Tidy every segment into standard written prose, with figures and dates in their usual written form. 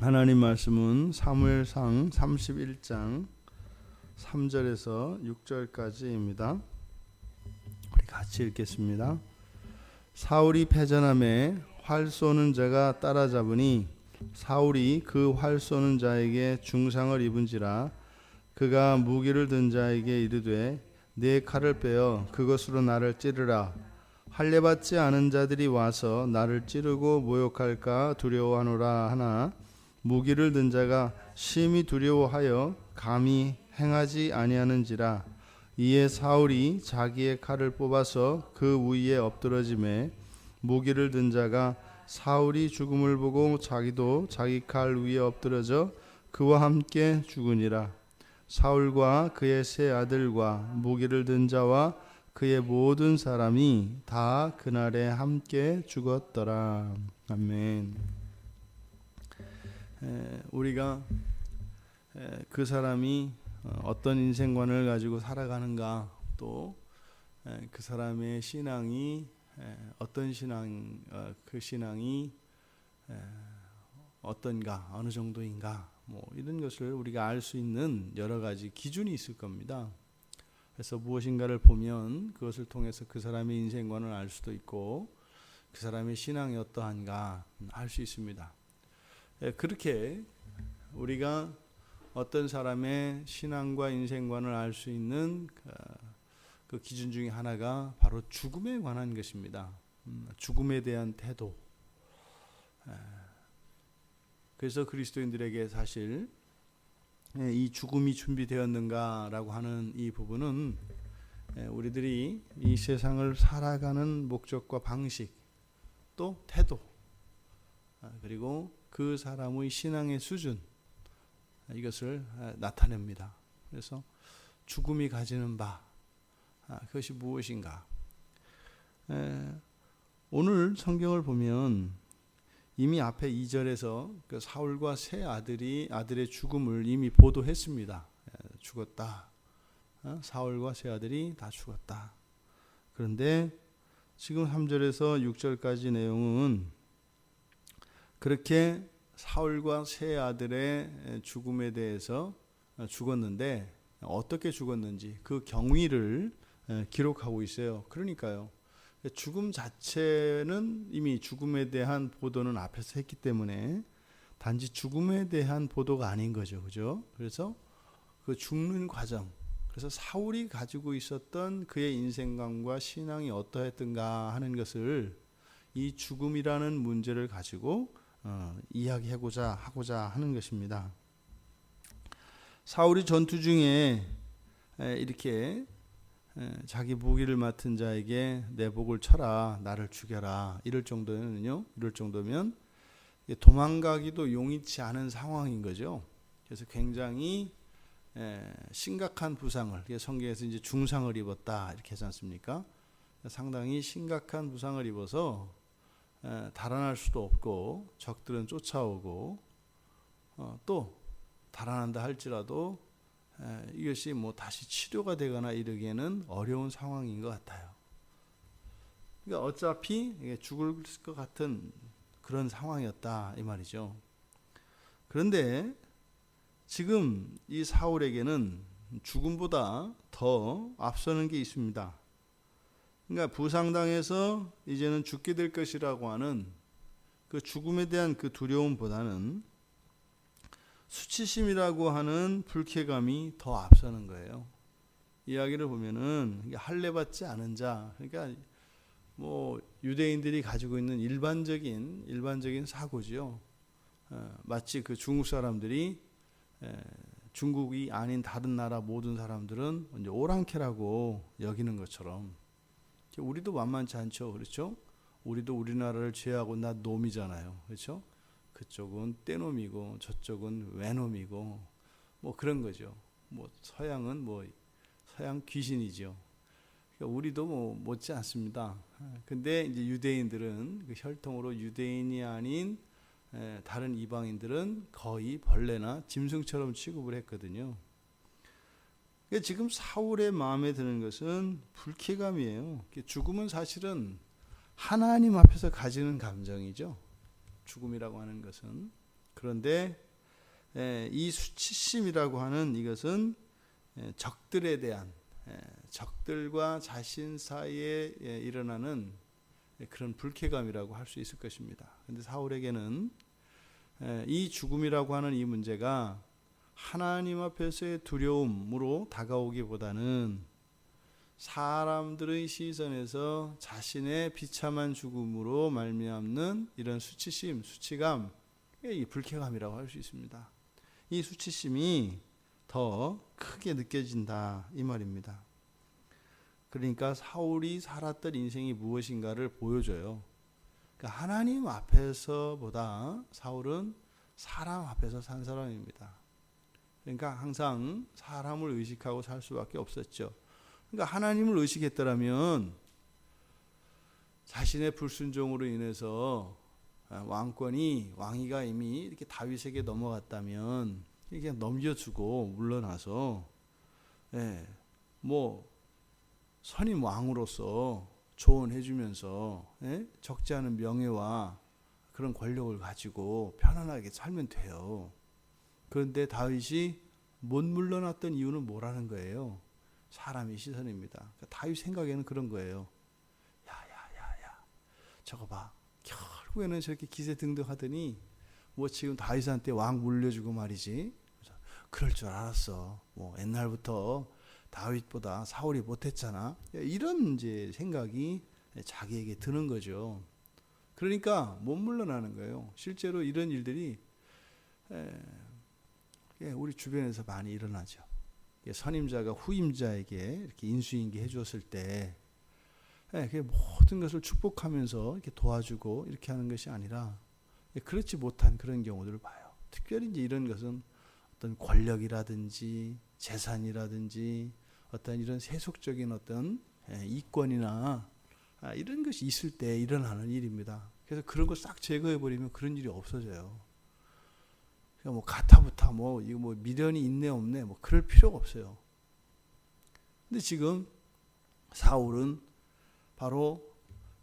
하나님 말씀은 사무엘상 31장 3절에서 6절까지입니다. 우리 같이 읽겠습니다. 사울이 패전함에 활 쏘는 자가 따라잡으니 사울이 그 활 쏘는 자에게 중상을 입은지라. 그가 무기를 든 자에게 이르되 네 칼을 빼어 그것으로 나를 찌르라. 할례받지 않은 자들이 와서 나를 찌르고 모욕할까 두려워하노라 하나 무기를 든 자가 심히 두려워하여 감히 행하지 아니하는지라. 이에 사울이 자기의 칼을 뽑아서 그 위에 엎드러지매 무기를 든 자가 사울이 죽음을 보고 자기도 자기 칼 위에 엎드러져 그와 함께 죽으니라. 사울과 그의 세 아들과 무기를 든 자와 그의 모든 사람이 다 그날에 함께 죽었더라. 아멘. 우리가 그 사람이 어떤 인생관을 가지고 살아가는가, 또 그 사람의 신앙이 어떤 신앙, 그 신앙이 어떤가, 어느 정도인가, 이런 것을 우리가 알 수 있는 여러 가지 기준이 있을 겁니다. 그래서 무엇인가를 보면 그것을 통해서 그 사람의 인생관을 알 수도 있고 그 사람의 신앙이 어떠한가 알 수 있습니다. 그렇게 우리가 어떤 사람의 신앙과 인생관을 알 수 있는 그 기준 중에 하나가 바로 죽음에 관한 것입니다. 죽음에 대한 태도. 그래서 그리스도인들에게 사실 이 죽음이 준비되었는가라고 하는 이 부분은 우리들이 이 세상을 살아가는 목적과 방식, 또 태도, 그리고 그 사람의 신앙의 수준, 이것을 나타냅니다. 그래서 죽음이 가지는 바, 그것이 무엇인가? 오늘 성경을 보면 이미 앞에 2절에서 그 사울과 세 아들의 죽음을 이미 보도했습니다. 죽었다. 사울과 세 아들이 다 죽었다. 그런데 지금 3절에서 6절까지 내용은 그렇게 사울과 세 아들의 죽음에 대해서 죽었는데 어떻게 죽었는지 그 경위를 기록하고 있어요. 그러니까요. 죽음 자체는 이미 죽음에 대한 보도는 앞에서 했기 때문에 단지 죽음에 대한 보도가 아닌 거죠. 그죠? 그래서 그 죽는 과정, 그래서 사울이 가지고 있었던 그의 인생관과 신앙이 어떠했던가 하는 것을 이 죽음이라는 문제를 가지고 이야기하고자 하는 것입니다. 사울이 전투 중에 이렇게 자기 무기를 맡은 자에게 내 복을 쳐라, 나를 죽여라, 이럴 정도면 도망가기도 용이치 않은 상황인 거죠. 그래서 굉장히 심각한 부상을, 성경에서 이제 중상을 입었다 이렇게 하지 않습니까? 상당히 심각한 부상을 입어서 달아날 수도 없고 적들은 쫓아오고 또 달아난다 할지라도 이것이 다시 치료가 되거나 이러기에는 어려운 상황인 것 같아요. 그러니까 어차피 죽을 것 같은 그런 상황이었다 이 말이죠. 그런데 지금 이 사울에게는 죽음보다 더 앞서는 게 있습니다. 그러니까 부상당해서 이제는 죽게 될 것이라고 하는 그 죽음에 대한 그 두려움보다는 수치심이라고 하는 불쾌감이 더 앞서는 거예요. 이야기를 보면은 할례받지 않은 자, 그러니까 유대인들이 가지고 있는 일반적인 사고지요. 마치 그 중국 사람들이 중국이 아닌 다른 나라 모든 사람들은 이제 오랑캐라고 여기는 것처럼 우리도 만만치 않죠. 그렇죠? 우리도 우리나라를 제하고 나 놈이잖아요. 그렇죠? 그쪽은 떼놈이고 저쪽은 외놈이고 그런 거죠. 서양은 서양 귀신이죠. 그러니까 우리도 못지 않습니다. 근데 이제 유대인들은 그 혈통으로 유대인이 아닌 다른 이방인들은 거의 벌레나 짐승처럼 취급을 했거든요. 지금 사울의 마음에 드는 것은 불쾌감이에요. 죽음은 사실은 하나님 앞에서 가지는 감정이죠. 죽음이라고 하는 것은 그런데 이 수치심이라고 하는 이것은 적들에 대한 적들과 자신 사이에 일어나는 그런 불쾌감이라고 할 수 있을 것입니다. 그런데 사울에게는 이 죽음이라고 하는 이 문제가 하나님 앞에서의 두려움으로 다가오기보다는 사람들의 시선에서 자신의 비참한 죽음으로 말미암는 이런 수치심, 수치감, 이 불쾌감이라고 할 수 있습니다. 이 수치심이 더 크게 느껴진다 이 말입니다. 그러니까 사울이 살았던 인생이 무엇인가를 보여줘요. 그러니까 하나님 앞에서보다 사울은 사람 앞에서 산 사람입니다. 그러니까 항상 사람을 의식하고 살 수밖에 없었죠. 그러니까 하나님을 의식했더라면 자신의 불순종으로 인해서 왕위가 이미 이렇게 다윗에게 넘어갔다면 그냥 넘겨주고 물러나서 선임 왕으로서 조언해주면서 적지 않은 명예와 그런 권력을 가지고 편안하게 살면 돼요. 그런데 다윗이 못 물러났던 이유는 뭐라는 거예요? 사람의 시선입니다. 그러니까 다윗 생각에는 그런 거예요. 야야야야, 저거 봐. 결국에는 저렇게 기세등등하더니 지금 다윗한테 왕 물려주고 말이지. 그럴 줄 알았어. 옛날부터 다윗보다 사울이 못했잖아. 이런 이제 생각이 자기에게 드는 거죠. 그러니까 못 물러나는 거예요. 실제로 이런 일들이 우리 주변에서 많이 일어나죠. 선임자가 후임자에게 이렇게 인수인계 해주었을 때 모든 것을 축복하면서 이렇게 도와주고 이렇게 하는 것이 아니라 그렇지 못한 그런 경우들을 봐요. 특별히 이제 이런 것은 어떤 권력이라든지 재산이라든지 어떤 이런 세속적인 어떤 이권이나 이런 것이 있을 때 일어나는 일입니다. 그래서 그런 거 싹 제거해버리면 그런 일이 없어져요. 그러니까 가타부타 이거 미련이 있네 없네 그럴 필요가 없어요. 근데 지금 사울은 바로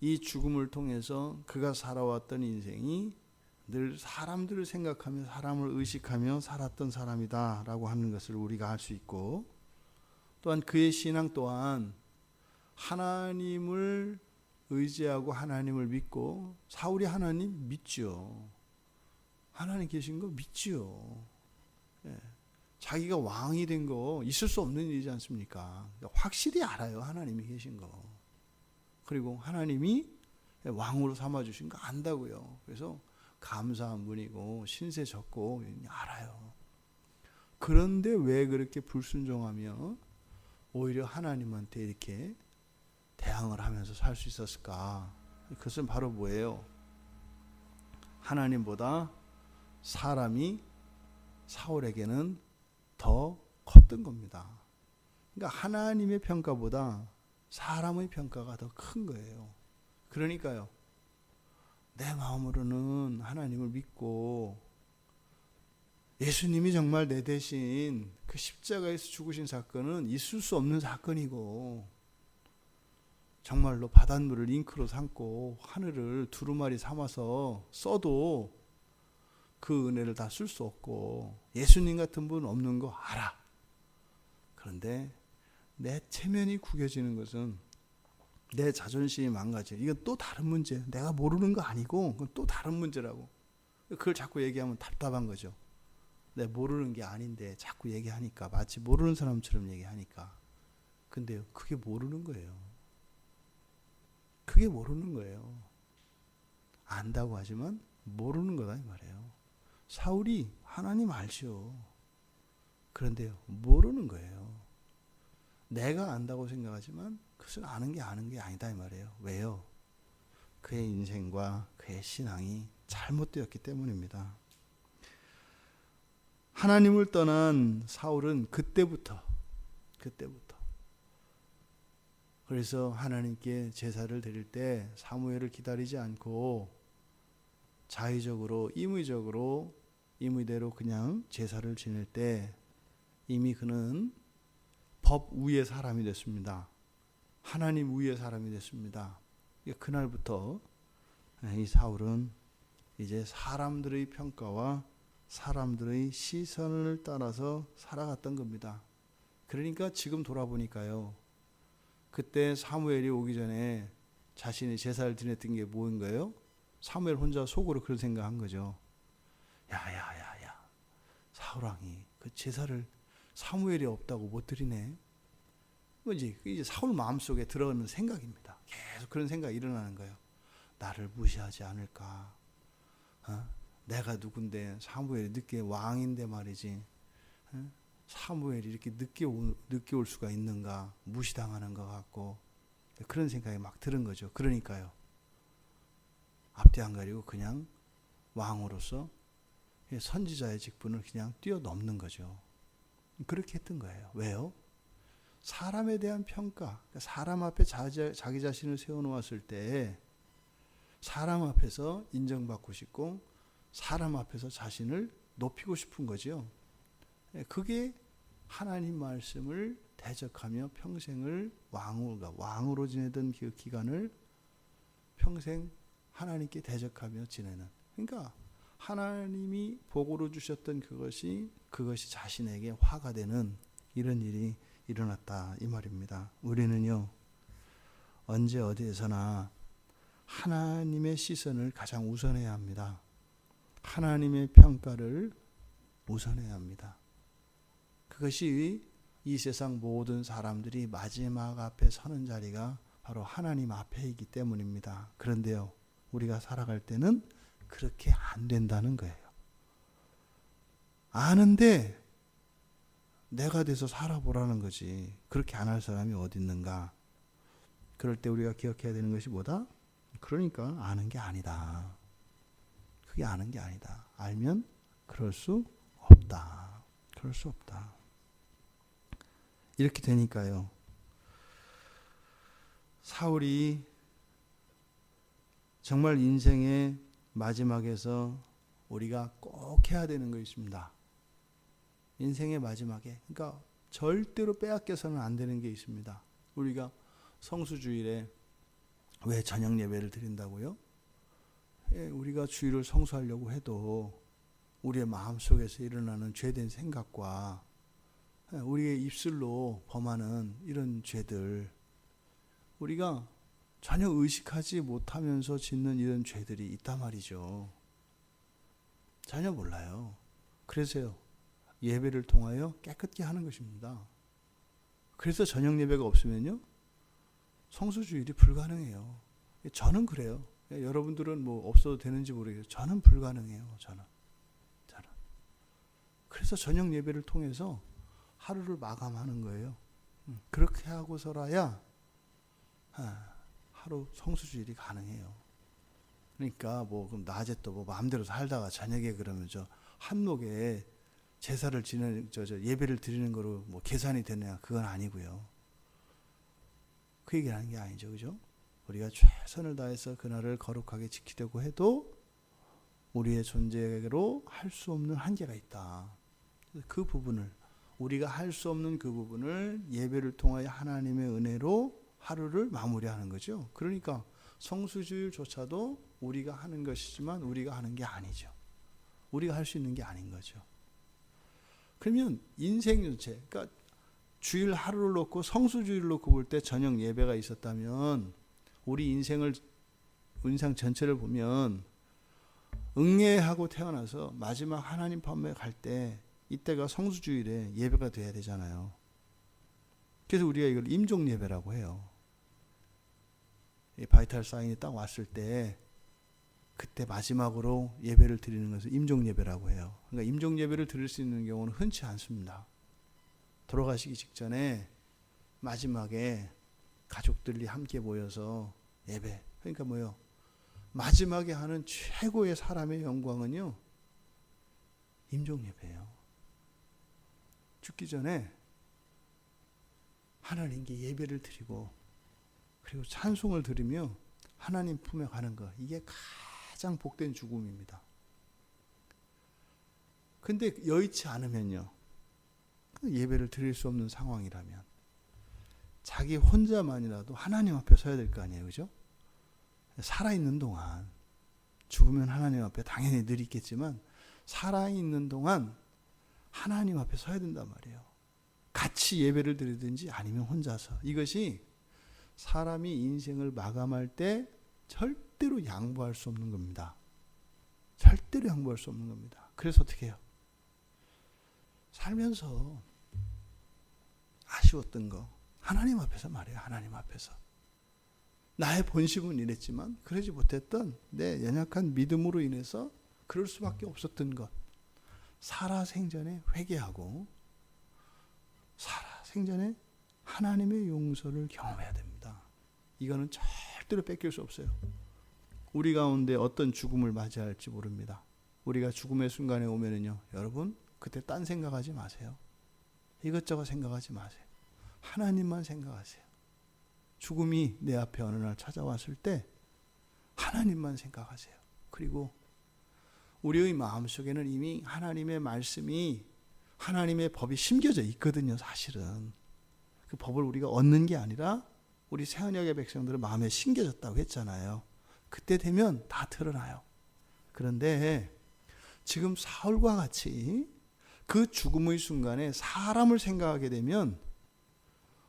이 죽음을 통해서 그가 살아왔던 인생이 늘 사람들을 생각하며 사람을 의식하며 살았던 사람이다라고 하는 것을 우리가 알 수 있고, 또한 그의 신앙 또한 하나님을 의지하고 하나님을 믿고, 사울이 하나님 믿지요. 하나님 계신 거 믿지요. 자기가 왕이 된 거 있을 수 없는 일이지 않습니까? 확실히 알아요. 하나님이 계신 거. 그리고 하나님이 왕으로 삼아주신 거 안다고요. 그래서 감사한 분이고 신세 졌고 알아요. 그런데 왜 그렇게 불순종하며 오히려 하나님한테 이렇게 대항을 하면서 살 수 있었을까? 그것은 바로 뭐예요? 하나님보다 사람이 사울에게는 더 컸던 겁니다. 그러니까 하나님의 평가보다 사람의 평가가 더 큰 거예요. 그러니까요, 내 마음으로는 하나님을 믿고 예수님이 정말 내 대신 그 십자가에서 죽으신 사건은 있을 수 없는 사건이고, 정말로 바닷물을 잉크로 삼고 하늘을 두루마리 삼아서 써도 그 은혜를 다 쓸 수 없고 예수님 같은 분 없는 거 알아. 그런데 내 체면이 구겨지는 것은 내 자존심이 망가져. 이건 또 다른 문제. 내가 모르는 거 아니고 그건 또 다른 문제라고. 그걸 자꾸 얘기하면 답답한 거죠. 내가 모르는 게 아닌데 자꾸 얘기하니까 마치 모르는 사람처럼 얘기하니까. 근데 그게 모르는 거예요. 그게 모르는 거예요. 안다고 하지만 모르는 거다 이 말이에요. 사울이 하나님 알죠. 그런데 모르는 거예요. 내가 안다고 생각하지만 그것은 아는 게 아니다 이 말이에요. 왜요? 그의 인생과 그의 신앙이 잘못되었기 때문입니다. 하나님을 떠난 사울은 그때부터 그래서 하나님께 제사를 드릴 때 사무엘을 기다리지 않고 자의적으로 임의대로 그냥 제사를 지낼 때 이미 그는 법 위의 사람이 됐습니다. 하나님 위의 사람이 됐습니다. 그날부터 이 사울은 이제 사람들의 평가와 사람들의 시선을 따라서 살아갔던 겁니다. 그러니까 지금 돌아보니까요. 그때 사무엘이 오기 전에 자신이 제사를 드렸던 게 뭐인가요? 사무엘 혼자 속으로 그런 생각한 거죠. 야야야야, 사울왕이 그 제사를 사무엘이 없다고 못 드리네. 이제 사울 마음속에 들어오는 생각입니다. 계속 그런 생각이 일어나는 거예요. 나를 무시하지 않을까? 내가 누군데 사무엘이 늦게 왕인데 말이지. 사무엘이 이렇게 늦게 올 수가 있는가? 무시당하는 것 같고 그런 생각이 막 드는 거죠. 그러니까요. 앞뒤 안 가리고 그냥 왕으로서 선지자의 직분을 그냥 뛰어넘는 거죠. 그렇게 했던 거예요. 왜요? 사람에 대한 평가, 사람 앞에 자기 자신을 세워놓았을 때 사람 앞에서 인정받고 싶고 사람 앞에서 자신을 높이고 싶은 거죠. 그게 하나님 말씀을 대적하며 평생을 왕으로 지내던 그 기간을 평생 하나님께 대적하며 지내는, 그러니까 하나님이 복으로 주셨던 그것이 자신에게 화가 되는 이런 일이 일어났다 이 말입니다. 우리는요, 언제 어디에서나 하나님의 시선을 가장 우선해야 합니다. 하나님의 평가를 우선해야 합니다. 그것이 이 세상 모든 사람들이 마지막 앞에 서는 자리가 바로 하나님 앞에이기 때문입니다. 그런데요, 우리가 살아갈 때는 그렇게 안 된다는 거예요. 아는데 내가 돼서 살아보라는 거지. 그렇게 안 할 사람이 어디 있는가? 그럴 때 우리가 기억해야 되는 것이 뭐다? 그러니까 아는 게 아니다. 그게 아는 게 아니다. 알면 그럴 수 없다. 그럴 수 없다. 이렇게 되니까요, 사울이 정말 인생의 마지막에서 우리가 꼭 해야 되는 거 있습니다. 인생의 마지막에, 그러니까 절대로 빼앗겨서는 안 되는 게 있습니다. 우리가 성수주일에 왜 저녁 예배를 드린다고요? 우리가 주일을 성수하려고 해도 우리의 마음속에서 일어나는 죄된 생각과 우리의 입술로 범하는 이런 죄들, 우리가 전혀 의식하지 못하면서 짓는 이런 죄들이 있단 말이죠. 전혀 몰라요. 그래서요, 예배를 통하여 깨끗게 하는 것입니다. 그래서 저녁 예배가 없으면요, 성수주일이 불가능해요. 저는 그래요. 여러분들은 뭐 없어도 되는지 모르겠어요. 저는 불가능해요. 저는. 그래서 저녁 예배를 통해서 하루를 마감하는 거예요. 그렇게 하고서라야 하루 성수주일이 가능해요. 그러니까 뭐 그럼 낮에 또 뭐 마음대로 살다가 저녁에 그러면 저 한몫에 제사를 지내는 예배를 드리는 거로 뭐 계산이 되냐? 그건 아니고요. 그 얘기를 하는 게 아니죠, 그죠? 우리가 최선을 다해서 그날을 거룩하게 지키려고 해도 우리의 존재로 할 수 없는 한계가 있다. 그 부분을, 우리가 할 수 없는 그 부분을 예배를 통하여 하나님의 은혜로 하루를 마무리하는 거죠. 그러니까 성수주일조차도 우리가 하는 것이지만 우리가 하는 게 아니죠. 우리가 할 수 있는 게 아닌 거죠. 그러면 인생 전체, 그러니까 주일 하루를 놓고 성수주일을 놓고 볼 때 저녁 예배가 있었다면 우리 인생 전체를 보면 응애하고 태어나서 마지막 하나님 판매에 갈 때 이때가 성수주일에 예배가 돼야 되잖아요. 그래서 우리가 이걸 임종 예배라고 해요. 이 바이탈 사인이 딱 왔을 때 그때 마지막으로 예배를 드리는 것을 임종 예배라고 해요. 그러니까 임종 예배를 드릴 수 있는 경우는 흔치 않습니다. 돌아가시기 직전에 마지막에 가족들이 함께 모여서 예배. 그러니까 뭐요? 마지막에 하는 최고의 사람의 영광은요, 임종 예배예요. 죽기 전에 하나님께 예배를 드리고 그리고 찬송을 드리며 하나님 품에 가는 것, 이게 가장 복된 죽음입니다. 근데 여의치 않으면요, 예배를 드릴 수 없는 상황이라면 자기 혼자만이라도 하나님 앞에 서야 될 거 아니에요, 그죠? 살아있는 동안, 죽으면 하나님 앞에 당연히 늘 있겠지만 살아있는 동안 하나님 앞에 서야 된단 말이에요. 같이 예배를 드리든지 아니면 혼자서. 이것이 사람이 인생을 마감할 때 절대로 양보할 수 없는 겁니다. 절대로 양보할 수 없는 겁니다. 그래서 어떻게 해요? 살면서 아쉬웠던 거 하나님 앞에서 말해요. 하나님 앞에서. 나의 본심은 이랬지만 그러지 못했던 내 연약한 믿음으로 인해서 그럴 수밖에 없었던 것. 살아생전에 회개하고 살아생전에 하나님의 용서를 경험해야 됩니다. 이거는 절대로 뺏길 수 없어요. 우리 가운데 어떤 죽음을 맞이할지 모릅니다. 우리가 죽음의 순간에 오면은요, 여러분 그때 딴 생각하지 마세요. 이것저것 생각하지 마세요. 하나님만 생각하세요. 죽음이 내 앞에 어느 날 찾아왔을 때 하나님만 생각하세요. 그리고 우리의 마음속에는 이미 하나님의 말씀이, 하나님의 법이 심겨져 있거든요. 사실은 그 법을 우리가 얻는 게 아니라 우리 새 언약의 백성들은 마음에 심겨졌다고 했잖아요. 그때 되면 다 드러나요. 그런데 지금 사울과 같이 그 죽음의 순간에 사람을 생각하게 되면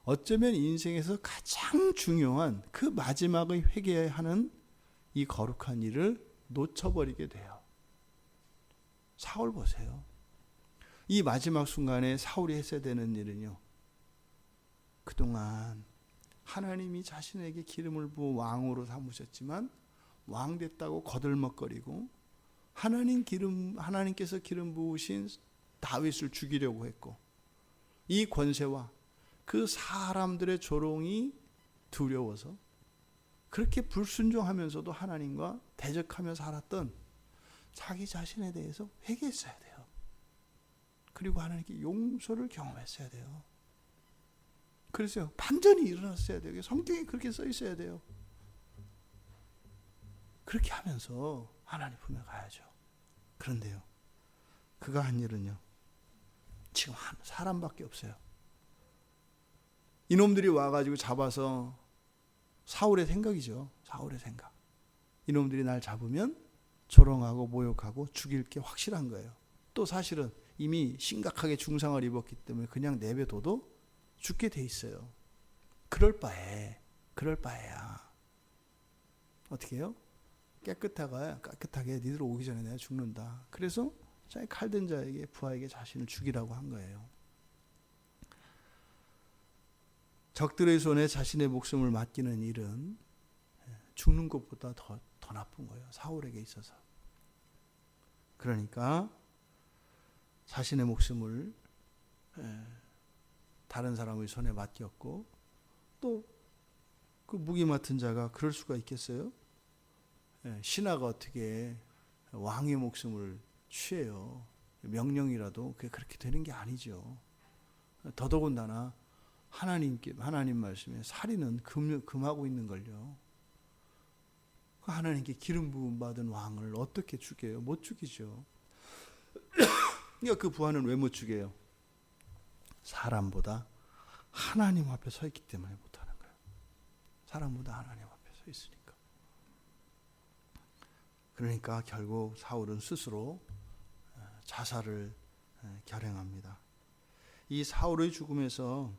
어쩌면 인생에서 가장 중요한 그 마지막의 회개해야 하는 이 거룩한 일을 놓쳐버리게 돼요. 사울 보세요. 이 마지막 순간에 사울이 했어야 되는 일은요, 그동안 하나님이 자신에게 기름을 부어 왕으로 삼으셨지만 왕 됐다고 거들먹거리고 하나님께서 기름 부으신 다윗을 죽이려고 했고, 이 권세와 그 사람들의 조롱이 두려워서 그렇게 불순종하면서도 하나님과 대적하며 살았던 자기 자신에 대해서 회개했어야 돼요. 그리고 하나님께 용서를 경험했어야 돼요. 그래서 반전이 일어났어야 돼요. 성경에 그렇게 써 있어야 돼요. 그렇게 하면서 하나님 품에 가야죠. 그런데요, 그가 한 일은요, 지금 한 사람밖에 없어요. 이놈들이 와가지고 잡아서, 사울의 생각이죠. 사울의 생각. 이놈들이 날 잡으면 조롱하고 모욕하고 죽일 게 확실한 거예요. 또 사실은 이미 심각하게 중상을 입었기 때문에 그냥 내버려둬도 죽게 돼 있어요. 그럴 바에야 어떻게 해요? 깨끗하게 니들 오기 전에 내가 죽는다. 그래서 자기 칼든 자에게, 부하에게 자신을 죽이라고 한 거예요. 적들의 손에 자신의 목숨을 맡기는 일은 죽는 것보다 더 나쁜 거예요. 사울에게 있어서. 그러니까 자신의 목숨을 다른 사람의 손에 맡겼고, 또 그 무기 맡은 자가 그럴 수가 있겠어요? 신하가 어떻게 왕의 목숨을 취해요? 명령이라도 그게 그렇게 되는 게 아니죠. 더더군다나 하나님 말씀에 살인은 금하고 있는 걸요. 하나님께 기름 부음 받은 왕을 어떻게 죽여요? 못 죽이죠. 그러니까 그 부하는 왜 못 죽여요? 사람보다 하나님 앞에 서 있기 때문에 못하는 거예요. 사람보다 하나님 앞에 서 있으니까. 그러니까 결국 사울은 스스로 자살을 결행합니다. 이 사울의 죽음에서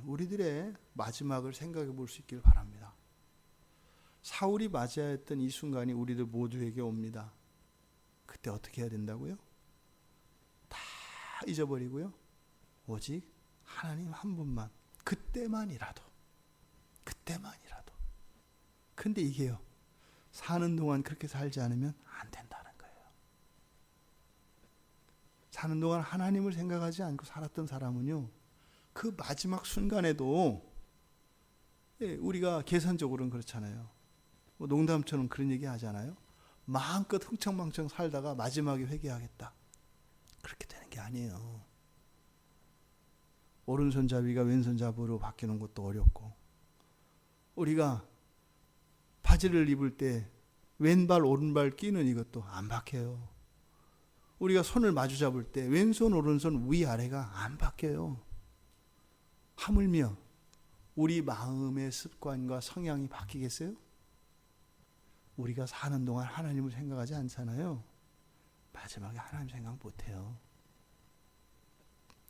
우리들의 마지막을 생각해 볼 수 있길 바랍니다. 사울이 맞이해야 했던 이 순간이 우리들 모두에게 옵니다. 그때 어떻게 해야 된다고요? 다 잊어버리고요, 오직 하나님 한 분만, 그때만이라도. 근데 이게요, 사는 동안 그렇게 살지 않으면 안 된다는 거예요. 사는 동안 하나님을 생각하지 않고 살았던 사람은요, 그 마지막 순간에도, 우리가 계산적으로는 그렇잖아요. 뭐 농담처럼 그런 얘기 하잖아요. 마음껏 흥청망청 살다가 마지막에 회개하겠다. 그렇게 되는 게 아니에요. 오른손잡이가 왼손잡이로 바뀌는 것도 어렵고, 우리가 바지를 입을 때 왼발 오른발 끼는 이것도 안 바뀌어요. 우리가 손을 마주 잡을 때 왼손 오른손 위아래가 안 바뀌어요. 하물며 우리 마음의 습관과 성향이 바뀌겠어요? 우리가 사는 동안 하나님을 생각하지 않잖아요. 마지막에 하나님 생각 못해요.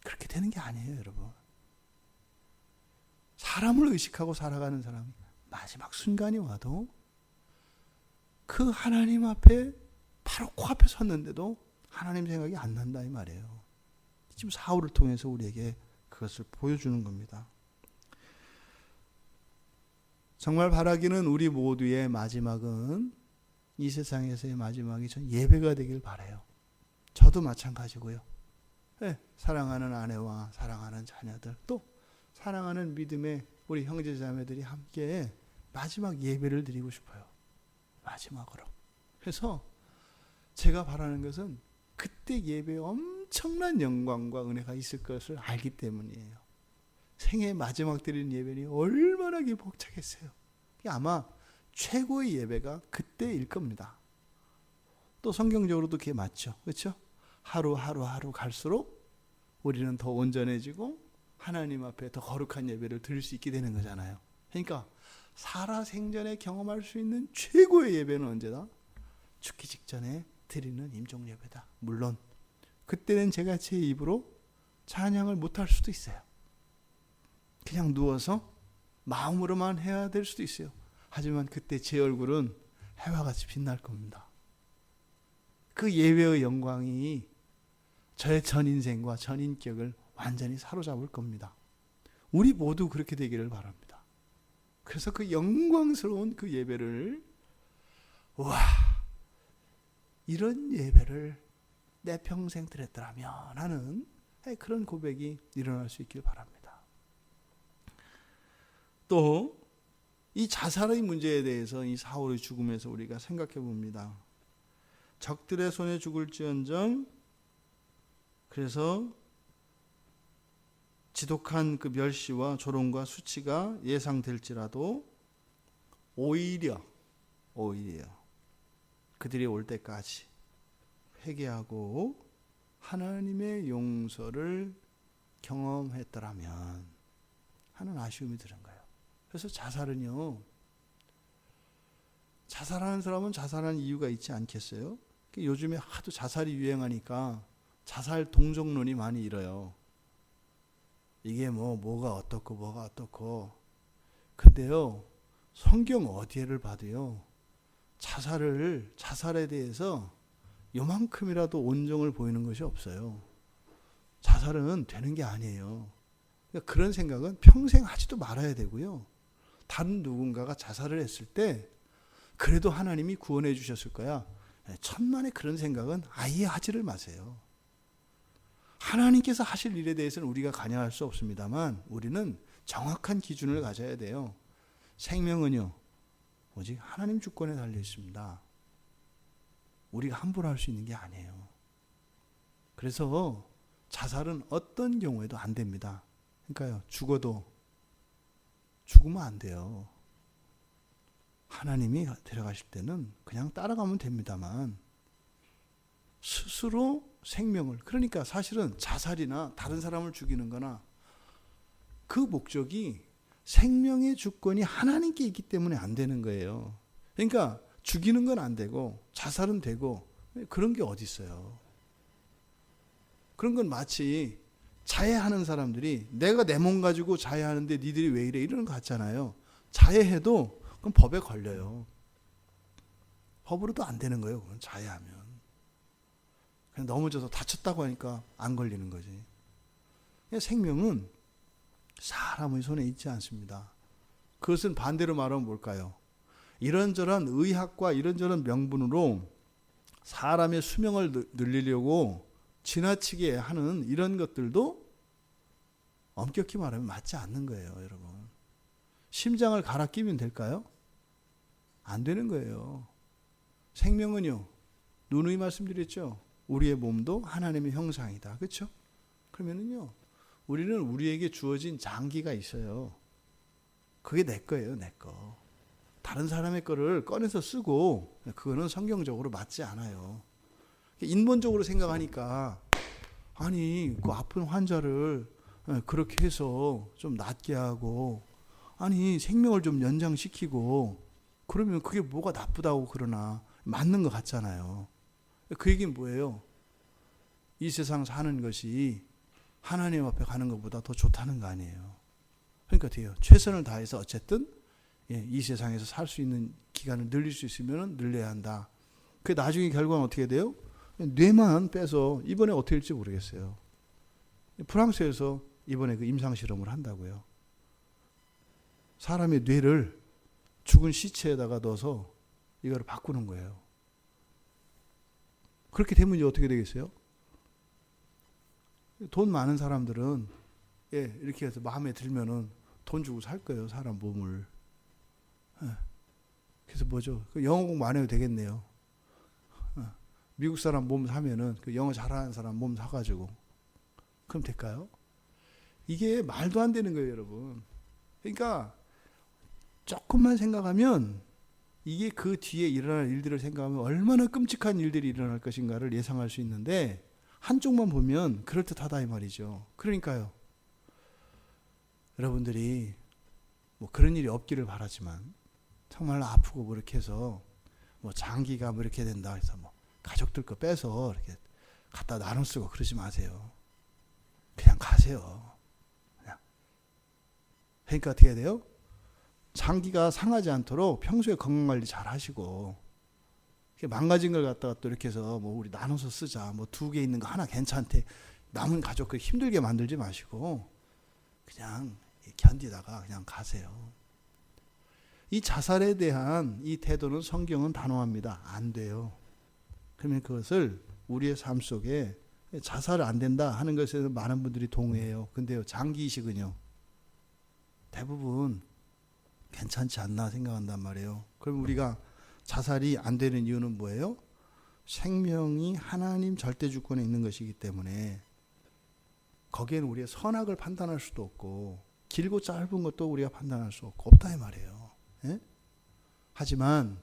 그렇게 되는 게 아니에요, 여러분. 사람을 의식하고 살아가는 사람이 마지막 순간이 와도 그 하나님 앞에 바로 코앞에 섰는데도 하나님 생각이 안 난다 이 말이에요. 지금 사울을 통해서 우리에게 그것을 보여주는 겁니다. 정말 바라기는 우리 모두의 마지막은, 이 세상에서의 마지막이 전 예배가 되길 바라요. 저도 마찬가지고요. 네, 사랑하는 아내와 사랑하는 자녀들, 또 사랑하는 믿음의 우리 형제자매들이 함께 마지막 예배를 드리고 싶어요. 마지막으로. 그래서 제가 바라는 것은 그때 예배에 엄청난 영광과 은혜가 있을 것을 알기 때문이에요. 생애 마지막 드리는 예배니 얼마나 벅차겠어요. 아마 최고의 예배가 그때일 겁니다. 또 성경적으로도 그게 맞죠. 그렇죠? 하루 갈수록 우리는 더 온전해지고 하나님 앞에 더 거룩한 예배를 드릴 수 있게 되는 거잖아요. 그러니까 살아생전에 경험할 수 있는 최고의 예배는 언제다? 죽기 직전에 드리는 임종 예배다. 물론 그때는 제가 제 입으로 찬양을 못할 수도 있어요. 그냥 누워서 마음으로만 해야 될 수도 있어요. 하지만 그때 제 얼굴은 해와 같이 빛날 겁니다. 그 예배의 영광이 저의 전 인생과 전 인격을 완전히 사로잡을 겁니다. 우리 모두 그렇게 되기를 바랍니다. 그래서 그 영광스러운 그 예배를, 와, 이런 예배를 내 평생 드렸더라면 하는 그런 고백이 일어날 수 있길 바랍니다. 또 이 자살의 문제에 대해서 이 사울의 죽음에서 우리가 생각해 봅니다. 적들의 손에 죽을지언정, 그래서 지독한 그 멸시와 조롱과 수치가 예상될지라도 오히려 그들이 올 때까지 회개하고 하나님의 용서를 경험했더라면 하는 아쉬움이 드는 거예요. 그래서 자살은요, 자살하는 사람은 자살하는 이유가 있지 않겠어요? 요즘에 하도 자살이 유행하니까 자살 동정론이 많이 일어요. 이게 뭐가 어떻고. 근데요, 성경 어디에를 봐도요, 자살에 대해서 요만큼이라도 온정을 보이는 것이 없어요. 자살은 되는 게 아니에요. 그러니까 그런 생각은 평생 하지도 말아야 되고요. 다른 누군가가 자살을 했을 때 그래도 하나님이 구원해 주셨을 거야, 천만에 그런 생각은 아예 하지를 마세요. 하나님께서 하실 일에 대해서는 우리가 관여할 수 없습니다만 우리는 정확한 기준을 가져야 돼요. 생명은요, 오직 하나님 주권에 달려 있습니다. 우리가 함부로 할 수 있는 게 아니에요. 그래서 자살은 어떤 경우에도 안 됩니다. 그러니까요, 죽으면 안 돼요. 하나님이 데려가실 때는 그냥 따라가면 됩니다만 스스로 생명을, 그러니까 사실은 자살이나 다른 사람을 죽이는 거나 그 목적이 생명의 주권이 하나님께 있기 때문에 안 되는 거예요. 그러니까 죽이는 건 안 되고 자살은 되고, 그런 게 어디 있어요. 그런 건 마치 자해하는 사람들이 내가 내 몸 가지고 자해하는데 니들이 왜 이래 이러는 거 같잖아요. 자해해도 그럼 법에 걸려요. 법으로도 안 되는 거예요. 그건 자해하면. 그냥 넘어져서 다쳤다고 하니까 안 걸리는 거지. 생명은 사람의 손에 있지 않습니다. 그것은 반대로 말하면 뭘까요? 이런저런 의학과 이런저런 명분으로 사람의 수명을 늘리려고 지나치게 하는 이런 것들도 엄격히 말하면 맞지 않는 거예요, 여러분. 심장을 갈아 끼면 될까요? 안 되는 거예요. 생명은요, 누누이 말씀드렸죠. 우리의 몸도 하나님의 형상이다. 그렇죠? 그러면은요, 우리는 우리에게 주어진 장기가 있어요. 그게 내 거예요, 내 거. 다른 사람의 거를 꺼내서 쓰고, 그거는 성경적으로 맞지 않아요. 인본적으로 생각하니까, 아니, 그 아픈 환자를 그렇게 해서 좀 낫게 하고, 아니, 생명을 좀 연장시키고, 그러면 그게 뭐가 나쁘다고 그러나, 맞는 것 같잖아요. 그 얘기는 뭐예요? 이 세상 사는 것이 하나님 앞에 가는 것보다 더 좋다는 거 아니에요. 그러니까 돼요. 최선을 다해서 어쨌든 이 세상에서 살 수 있는 기간을 늘릴 수 있으면 늘려야 한다. 그 나중에 결과는 어떻게 돼요? 뇌만 빼서 이번에 어떻게 될지 모르겠어요. 프랑스에서 이번에 그 임상 실험을 한다고요. 사람의 뇌를 죽은 시체에다가 넣어서 이거를 바꾸는 거예요. 그렇게 되면 이제 어떻게 되겠어요? 돈 많은 사람들은 이렇게 해서 마음에 들면은 돈 주고 살 거예요. 사람 몸을. 그래서 뭐죠? 그 영어 공부 안 해도 되겠네요. 미국 사람 몸 사면은 그 영어 잘하는 사람 몸 사가지고 그럼 될까요? 이게 말도 안 되는 거예요, 여러분. 그러니까 조금만 생각하면 이게 그 뒤에 일어날 일들을 생각하면 얼마나 끔찍한 일들이 일어날 것인가를 예상할 수 있는데 한쪽만 보면 그럴듯하다 이 말이죠. 그러니까요. 여러분들이 뭐 그런 일이 없기를 바라지만 정말 아프고 뭐 이렇게 해서 뭐 장기가 뭐 이렇게 된다 해서 뭐 가족들 거 빼서 이렇게 갖다 나눠 쓰고 그러지 마세요. 그냥 가세요. 그냥. 그러니까 어떻게 해야 돼요? 장기가 상하지 않도록 평소에 건강관리 잘 하시고 망가진 걸 갖다가 또 이렇게 해서 뭐 우리 나눠서 쓰자 뭐 2개 있는 거 하나 괜찮대 남은 가족 힘들게 만들지 마시고 그냥 견디다가 그냥 가세요. 이 자살에 대한 이 태도는 성경은 단호합니다. 안 돼요. 그러면 그것을 우리의 삶 속에 자살 안 된다 하는 것에는 많은 분들이 동의해요. 근데요, 장기 이식은요 대부분 괜찮지 않나 생각한단 말이에요. 그럼 우리가 자살이 안 되는 이유는 뭐예요? 생명이 하나님 절대 주권에 있는 것이기 때문에 거기에는 우리의 선악을 판단할 수도 없고 길고 짧은 것도 우리가 판단할 수 없다 이 말이에요. 예? 하지만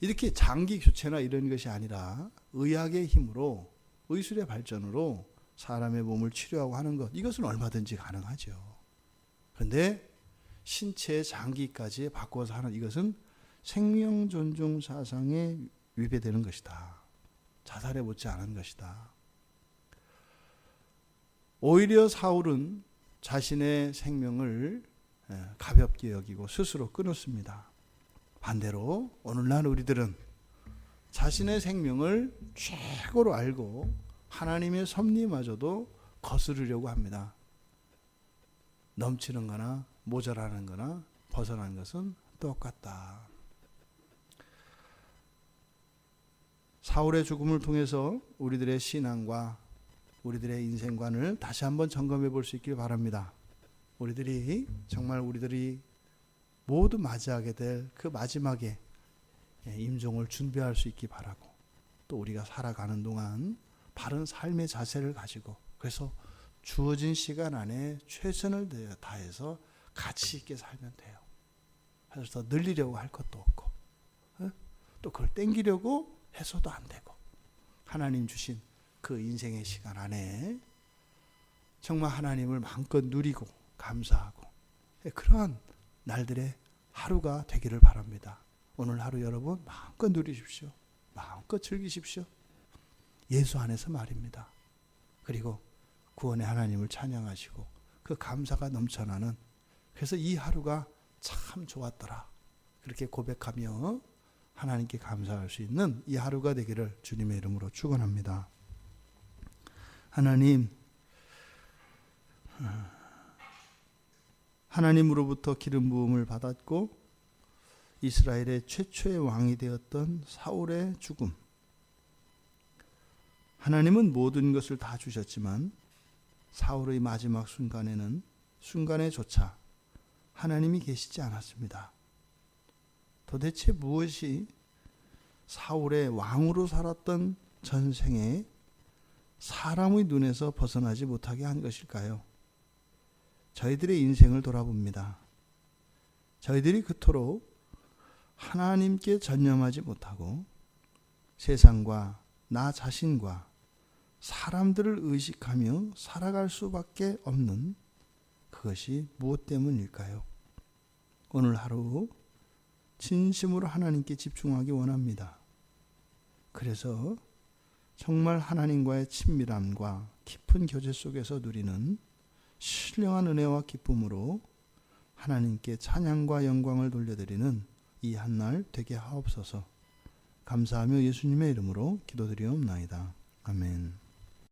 이렇게 장기 교체나 이런 것이 아니라 의학의 힘으로 의술의 발전으로 사람의 몸을 치료하고 하는 것 이것은 얼마든지 가능하죠. 그런데 신체의 장기까지 바꿔서 하는 이것은 생명 존중 사상에 위배되는 것이다. 자살에 못지 않은 것이다. 오히려 사울은 자신의 생명을 가볍게 여기고 스스로 끊었습니다. 반대로 오늘날 우리들은 자신의 생명을 최고로 알고 하나님의 섭리마저도 거스르려고 합니다. 넘치는 거나 모자라는 거나 벗어난 것은 똑같다. 사울의 죽음을 통해서 우리들의 신앙과 우리들의 인생관을 다시 한번 점검해 볼 수 있길 바랍니다. 우리들이 모두 맞이하게 될 그 마지막에 임종을 준비할 수 있기 바라고 또 우리가 살아가는 동안 바른 삶의 자세를 가지고 그래서 주어진 시간 안에 최선을 다해서 가치 있게 살면 돼요. 그래서 늘리려고 할 것도 없고 또 그걸 땡기려고 해서도 안 되고 하나님 주신 그 인생의 시간 안에 정말 하나님을 마음껏 누리고 감사하고 그러한 날들의 하루가 되기를 바랍니다. 오늘 하루 여러분 마음껏 누리십시오. 마음껏 즐기십시오. 예수 안에서 말입니다. 그리고 구원의 하나님을 찬양하시고 그 감사가 넘쳐나는 그래서 이 하루가 참 좋았더라 그렇게 고백하며 하나님께 감사할 수 있는 이 하루가 되기를 주님의 이름으로 축원합니다. 하나님으로부터 기름 부음을 받았고 이스라엘의 최초의 왕이 되었던 사울의 죽음. 하나님은 모든 것을 다 주셨지만 사울의 마지막 순간에조차 하나님이 계시지 않았습니다. 도대체 무엇이 사울의 왕으로 살았던 전생에 사람의 눈에서 벗어나지 못하게 한 것일까요? 저희들의 인생을 돌아봅니다. 저희들이 그토록 하나님께 전념하지 못하고 세상과 나 자신과 사람들을 의식하며 살아갈 수밖에 없는 그것이 무엇 때문일까요? 오늘 하루 진심으로 하나님께 집중하기 원합니다. 그래서 정말 하나님과의 친밀함과 깊은 교제 속에서 누리는 신령한 은혜와 기쁨으로 하나님께 찬양과 영광을 돌려드리는 이 한날 되게 하옵소서. 감사하며 예수님의 이름으로 기도드리옵나이다. 아멘.